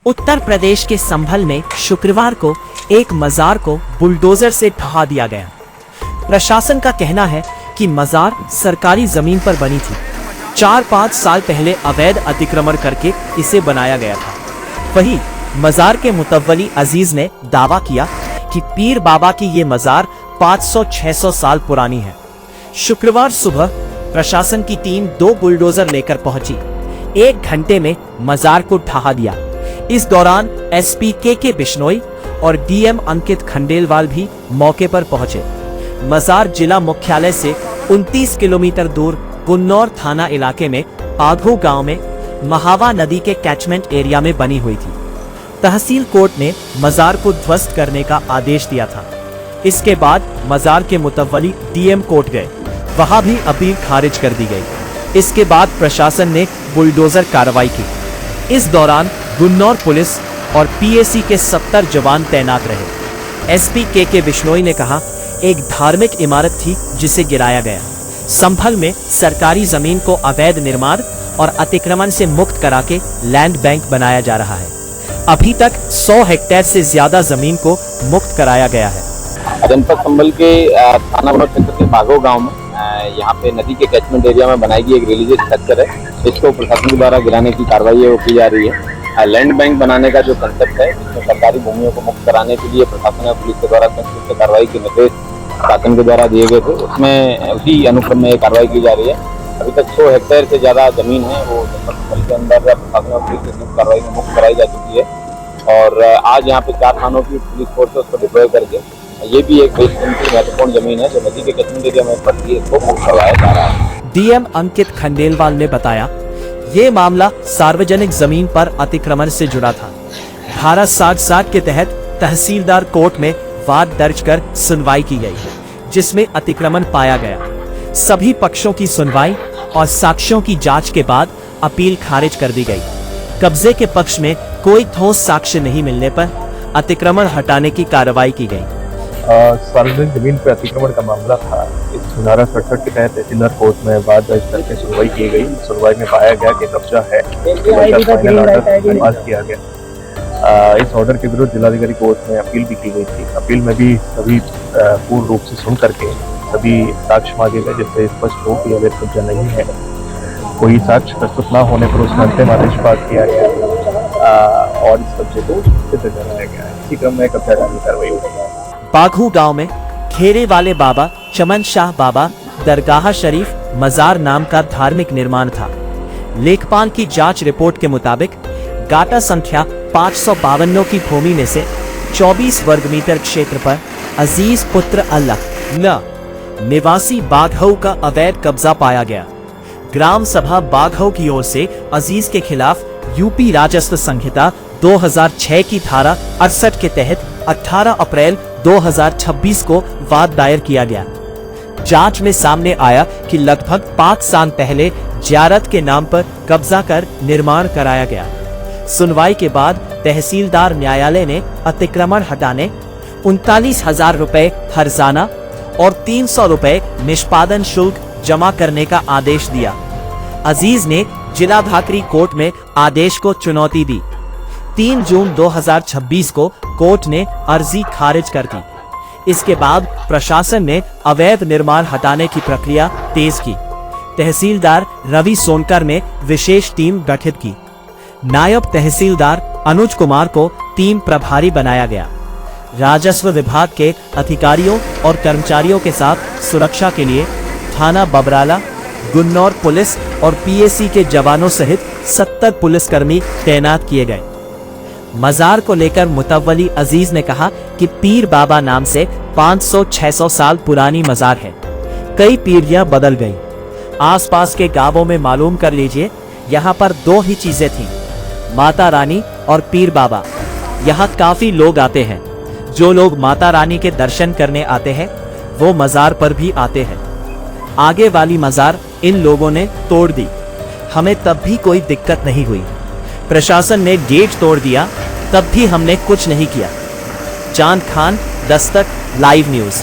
उत्तर प्रदेश के संभल में शुक्रवार को एक मजार को बुलडोजर से ढहा दिया गया। प्रशासन का कहना है कि मजार सरकारी जमीन पर बनी थी। 4-5 साल पहले अवैध अतिक्रमण करके इसे बनाया गया था। वहीं मजार के मुतव्वली अजीज ने दावा किया कि पीर बाबा की ये मजार 500-600 साल पुरानी है। शुक्रवार सुबह प्रशासन की टीम 2 बुलडोजर लेकर पहुंची। 1 घंटे में मजार को ढहा दिया। इस दौरान एसपी के बिश्नोई और डीएम अंकित खंडेलवाल भी मौके पर पहुंचे। मजार जिला मुख्यालय से 29 किलोमीटर दूर गुन्नौर थाना इलाके में पाघू गांव में महावा नदी के कैचमेंट एरिया में बनी हुई थी। तहसील कोर्ट ने मजार को ध्वस्त करने का आदेश दिया था। इसके बाद मजार के मुतव्वली डीएम कोर्ट गए, वहां भी अपील खारिज कर दी गई। इसके बाद प्रशासन ने बुलडोजर कार्रवाई की। इस दौरान गुन्नौर पुलिस और पीएसी के 70 जवान तैनात रहे। एसपी के बिश्नोई ने कहा, एक धार्मिक इमारत थी जिसे गिराया गया। संभल में सरकारी जमीन को अवैध निर्माण और अतिक्रमण से मुक्त करा के लैंड बैंक बनाया जा रहा है। अभी तक 100 हेक्टेयर से ज्यादा जमीन को मुक्त कराया गया है। जनपद संभल के थाना वनों क्षेत्र के बाघो गांव में यहाँ पे नदी के कैचमेंट एरिया में बनाई गई एक रिलीजियस स्ट्रक्चर है। इसको प्रशासन द्वारा गिराने की कार्रवाई है वो की जा रही है। लैंड बैंक बनाने का जो कंसेप्ट है, इसमें सरकारी भूमियों को मुक्त कराने के लिए प्रशासन और पुलिस के द्वारा संक्षिप्त कार्रवाई के निर्देश शासन के द्वारा दिए गए थे। उसमें उसी अनुक्रम में कार्रवाई की जा रही है। अभी तक 100 हेक्टेयर से ज्यादा जमीन है वो जनपद के अंदर प्रशासन और पुलिस की कार्रवाई में मुक्त कराई जा चुकी है। और आज यहाँ पे 4 थानों की पुलिस फोर्स उसको डिप्लॉय करके ये भी एक महत्वपूर्ण जमीन है जो नदी के कैचमेंट एरिया में पड़ती है, इसको मुक्त करवाया जा रहा है। डीएम अंकित खंडेलवाल ने बताया, ये मामला सार्वजनिक जमीन पर अतिक्रमण से जुड़ा था। धारा 60 के तहत तहसीलदार कोर्ट में वाद दर्ज कर सुनवाई की गई, जिसमें अतिक्रमण पाया गया। सभी पक्षों की सुनवाई और साक्ष्यों की जांच के बाद अपील खारिज कर दी गई। कब्जे के पक्ष में कोई ठोस साक्ष्य नहीं मिलने पर अतिक्रमण हटाने की कार्रवाई की गई। सार्वजनिक जमीन पर अतिक्रमण का मामला था। इस धारा 67 के तहत तहसीलदार कोर्ट में वाद दर्ज करके सुनवाई की गई। सुनवाई में पाया गया कि कब्जा है, फाइनल ऑर्डर पास किया गया। इस ऑर्डर के विरुद्ध जिलाधिकारी कोर्ट में अपील भी की गई थी। अपील में भी सभी पूर्ण रूप से सुन करके सभी साक्ष्य मांगे गए, जिससे स्पष्ट हो कि अवैध कब्जा नहीं है। कोई साक्ष्य प्रस्तुत न होने पर उसमें अंतिम आदेश पास किया गया और इस कब्जे को सिद्ध कराया गया। इसी क्रम में कब्जा की कार्रवाई हुई। बाघू गांव में खेरे वाले बाबा चमन शाह बाबा दरगाह शरीफ मजार नाम का धार्मिक निर्माण था। लेखपाल की जांच रिपोर्ट के मुताबिक गाटा संख्या 552 की भूमि में से 24 वर्ग मीटर क्षेत्र पर अजीज पुत्र अल्लाह निवासी बाघऊ का अवैध कब्जा पाया गया। ग्राम सभा बाघऊ की ओर से अजीज के खिलाफ यूपी राजस्व संहिता 2006 की धारा 68 के तहत 18 अप्रैल 2026 को वाद दायर किया गया। जांच में सामने आया कि लगभग 5 साल पहले जियारत के नाम पर कब्जा कर निर्माण कराया गया। सुनवाई के बाद तहसीलदार न्यायालय ने अतिक्रमण हटाने 39,000 रुपए हर्जाना और 300 रुपए निष्पादन शुल्क जमा करने का आदेश दिया। अजीज ने जिला भाकरी कोर्ट में आदेश को चुनौती दी। 3 जून 2026 को कोर्ट ने अर्जी खारिज कर दी। इसके बाद प्रशासन ने अवैध निर्माण हटाने की प्रक्रिया तेज की। तहसीलदार रवि सोनकर ने विशेष टीम गठित की। नायब तहसीलदार अनुज कुमार को टीम प्रभारी बनाया गया। राजस्व विभाग के अधिकारियों और कर्मचारियों के साथ सुरक्षा के लिए थाना बबराला, गुन्नौर पुलिस और पीएसी के जवानों सहित 70 पुलिसकर्मी तैनात किए गए। मजार को लेकर मुतव्वली अजीज ने कहा कि पीर बाबा नाम से 500-600 साल पुरानी मजार है। कई पीढ़ियां बदल गई। आसपास के गांवों में मालूम कर लीजिए, यहाँ पर 2 ही चीजें थीं, माता रानी और पीर बाबा। यहाँ काफी लोग आते हैं। जो लोग माता रानी के दर्शन करने आते हैं वो मजार पर भी आते हैं। आगे वाली मजार इन लोगों ने तोड़ दी। हमें तब भी कोई दिक्कत नहीं हुई। प्रशासन ने गेट तोड़ दिया, तब भी हमने कुछ नहीं किया। चांद खान, दस्तक, लाइव न्यूज।